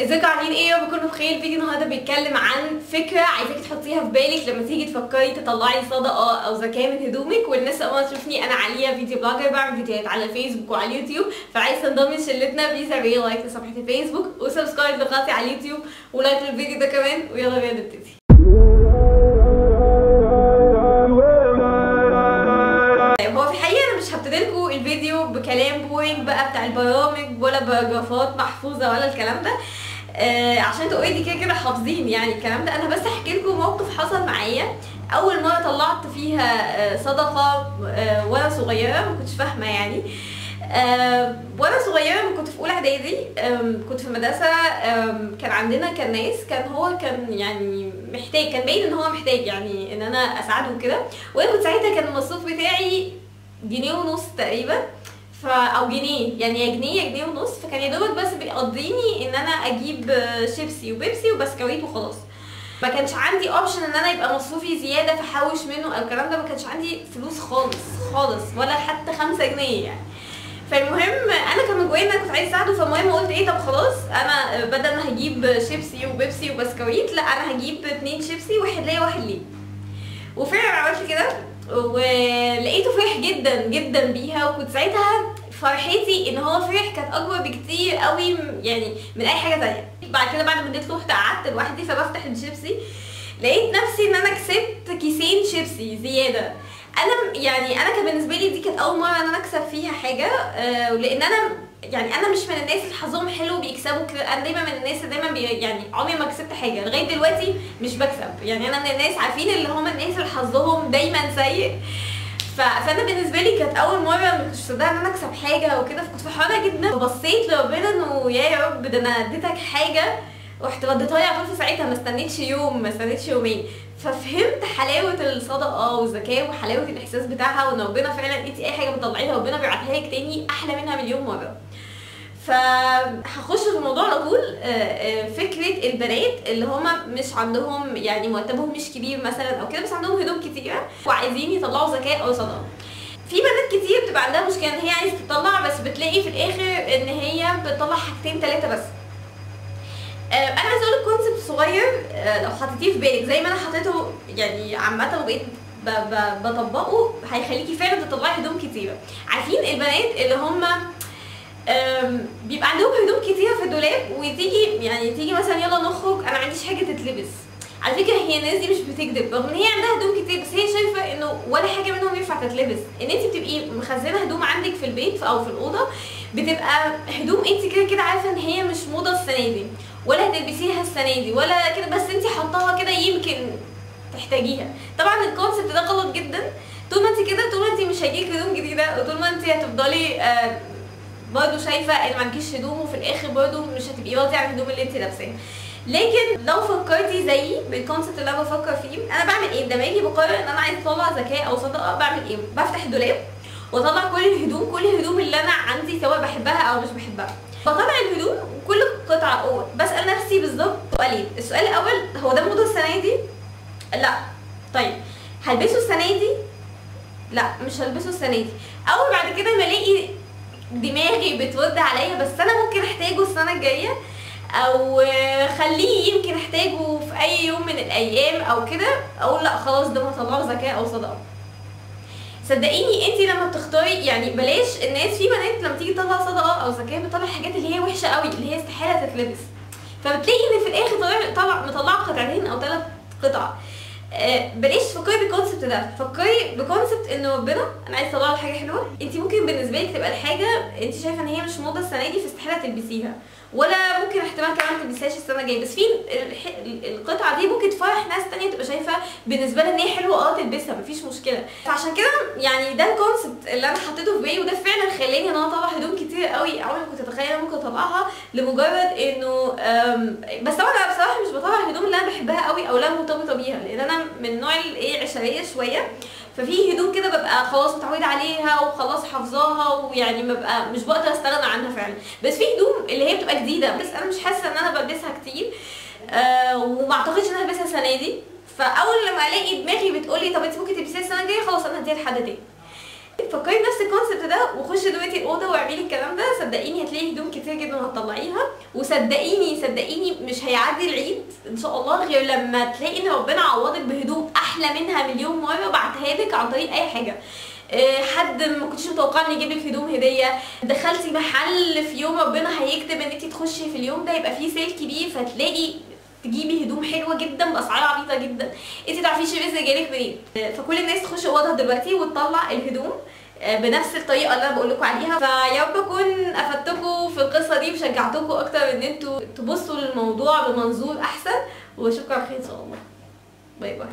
ازيكم عاملين ايه؟ يا رب تكونوا بخير. الفيديو النهارده بيتكلم عن فكره عايزاكي تحطيها في بالك لما تيجي تفكري تطلعي صدقه او زكاه من هدومك. والناس اول ما تشوفني انا عليا فيديو بلوجر، بعمل فيديوهات على الفيسبوك وعلى اليوتيوب، فعايز تنضمي لشلتنا بليز اعملي لايك لصفحه الفيسبوك وسبسكرايب لقناتي على اليوتيوب ولايك للفيديو ده كمان، ويلا بينا نبتدي. هو في الحقيقه انا مش هبتدي لكم الفيديو بكلام بوينج بقى بتاع البرامج ولا باراجرافات محفوظه ولا الكلام ده، عشان انتوا اوريدي كده كده حافظين يعني الكلام ده. انا بس هحكي لكم موقف حصل معايا اول مره طلعت فيها صدقه وانا صغيره، ما كنتش فاهمه يعني. وانا صغيره كنت في اولى اعدادي، كنت في المدرسه، كان عندنا ناس كان يعني محتاج، كان باين ان هو محتاج يعني ان انا اساعده وكده. وانا كنت ساعتها كان المصروف بتاعي جنيه ونص تقريبا، او جنيه يعني، يا جنيه يا جنيه ونص، فكان يا دوبك بس بيقضيني ان انا اجيب شيبسي وبيبسي وبسكويت وخلاص. ما كانش عندي اوبشن ان انا يبقى مصروفي زياده فحوش منه او الكلام ده، ما كانش عندي فلوس خالص ولا حتى 5 جنيه يعني. فالمهم انا كان من جوايا انا كنت عايزه اساعده، فالمهم قلت ايه، طب خلاص انا بدل ما هجيب شيبسي وبيبسي وبسكويت، لا انا هجيب 2 شيبسي، واحد ليا واحد ليه. وفعلا عملت كده ولقيته فرح جدا جدا بيها، وكنت ساعتها فرحتي ان هو فرح كانت اكبر بكتير قوي يعني من اي حاجه تانية. بعد كده بعد ما اديت له قعدت لوحدي فبفتح الشيبسي، لقيت نفسي ان انا كسبت كيسين شيبسي زياده. انا كان بالنسبه لي دي كانت اول مره ان انا اكسب فيها حاجه، لان انا مش من الناس اللي حظهم حلو بيكسبوا كده. انا دايما من الناس اللي دايما يعني عمري ما كسبت حاجه لغايه دلوقتي، مش بكسب يعني. انا من الناس عارفين اللي هم الناس اللي حظهم دايما سيء. فانا بالنسبه لي كانت اول مره ما كنتش مصدقه ان انا اكسب حاجه وكده، فكنت فرحانه جدا. فبصيت لربنا انه يا رب ده انا اديتك حاجه، رحت رديتها لي على طول في ساعتها، ما استنيتش يوم ما استنيتش يومين. ففهمت حلاوه الصدقه والزكاه وحلاوه الاحساس بتاعها، وان ربنا فعلا انت اي حاجه بتطلعيها ربنا بيبعتها لك تاني احلى منها مليون مره. فهخش في الموضوع على طول. فكره البنات اللي هما مش عندهم يعني مرتبهم مش كبير مثلا او كده، بس عندهم هدوم كتيره وعايزين يطلعوا زكاه او صدقه. في بنات كتير بتبقى عندها مشكله ان هي عايزه تطلع، بس بتلاقي في الاخر ان هي بتطلع حاجتين 3 بس. انا عايزه اقول لك كونسيبت صغير، لو حطيتيه في بالك زي ما انا حطيته يعني عامه وبقيت بطبقه، هيخليكي فعلا تطلعي هدوم كتيره. عارفين البنات اللي هم بيبقى عندهم هدوم كتيره في الدولاب، تيجي مثلا يلا نخرج، انا ما عنديش حاجه تتلبس. على فكره هي الناس دي مش بتكذب، رغم ان هي عندها هدوم كتير، بس هي شايفه انه ولا حاجه منهم ينفع تتلبس. ان انت بتبقي مخزنه هدوم عندك في البيت او في الاوضه، بتبقى هدوم انت كده كده عارفه ان هي مش موضه السنه دي، ولا هتلبسيها السنه دي ولا كده، بس انت حطاها كده يمكن تحتاجيها. طبعا الكونسيبت ده غلط جدا. طول ما انت كده، طول ما انت مش هيجيلك هدوم جديده، وطول ما انت هتفضلي برضه شايفه ان ما عندكيش هدوم، وفي الاخر برضه مش هتبقي راضيه عن الهدوم اللي انت لابساها. لكن لو فكرتي زيي بالكونسيبت اللي انا بفكر فيه، انا بعمل ايه؟ لما اجي بقرر ان انا عايزه اطلع زكاه او صدقه، بعمل ايه؟ بفتح الدولاب واطلع كل الهدوم اللي انا عندي، سواء بحبها او مش بحبها. بطلع الهدوم وكل قطعه بسال نفسي بالظبط سؤالين. السؤال الاول، هو ده موضه السنه دي؟ لا. طيب هلبسه السنه دي؟ لا مش هلبسه السنه دي. اول بعد كده ما الاقي دماغي بترد عليا بس انا ممكن احتاجه السنه الجايه، او خليه يمكن احتاجه في اي يوم من الايام او كده، اقول لا خلاص ده هطلعه زكاه او صدقه. صدقيني انت لما بتختاري يعني، بلاش الناس، في بنات لما تيجي تطلع صدقه او زكاه بتطلع حاجات اللي هي وحشه قوي، اللي هي استحاله تتلبس، فبتلاقي ان في الاخر مطلعه قطعتين او 3 قطع. بلاش تفكري بالكونسبت ده، فكري بكونسبت ان ربنا انا عايزه اطلع حاجه حلوه. انت ممكن بالنسبه لك تبقى الحاجه انت شايفه ان هي مش موضه السنه دي فاستحاله تلبسيها، ولا ممكن احتمال كمان تلبسيهاش السنه الجايه، بس في القطعه دي ممكن تفرح ناس تانية تبقى شايفه بالنسبه لها ان هي حلوه تلبسها، مفيش مشكله. فعشان كده يعني ده الكونسبت اللي انا حطيته في بالي، وده فعلا خلاني ان انا اطلع هدوم كتير قوي عمري ما كنت اتخيل ممكن اطلعها، لمجرد انه بس طبعا انا بصراحه مش بطلع الهدوم اللي انا بحبها قوي او اللي انا مرتبطه بيها، لان انا من نوع عشريه شويه. ففي هدوم كده ببقى خلاص متعوده عليها وخلاص حافظاها، ويعني مش بقدر استغنى عنها فعلا. بس في هدوم اللي هي بتبقى جديده بس انا مش حاسه ان انا بلبسها كتير، وما اعتقدش ان انا هلبسها السنه دي. فاول لما الاقي دماغي بتقولي طب انت ممكن تلبسيها السنه الجايه، خلاص انا هديها لحد تاني. فكري نفس الكونسيبت ده وخشي دلوقتي الاوضه واعملي الكلام ده، صدقيني هتلاقي هدوم كتير جدا هتطلعيها. وصدقيني مش هيعدي العيد ان شاء الله غير لما تلاقي ان ربنا عوضك بهدوم احلى منها مليون مره بعتها لك عن طريق اي حاجه. حد ما كنتش متوقعه ان يجيب لك هدوم هديه، دخلتي محل في يوم ربنا هيكتب ان انت تخشي في اليوم ده يبقى فيه سيل كبير، فتلاقي تجيبي هدوم حلوه جدا باسعار عبيطه جدا، انت تعرفيش الرزق جايلك منين. فكل الناس تخش اوضها دلوقتي وتطلع الهدوم بنفس الطريقه اللي انا بقول لكم عليها. فيا رب اكون افدتكم في القصه دي وشجعتكم اكتر ان انتوا تبصوا للموضوع بمنظور احسن، واشوفكم على خير ان شاء الله. باي باي.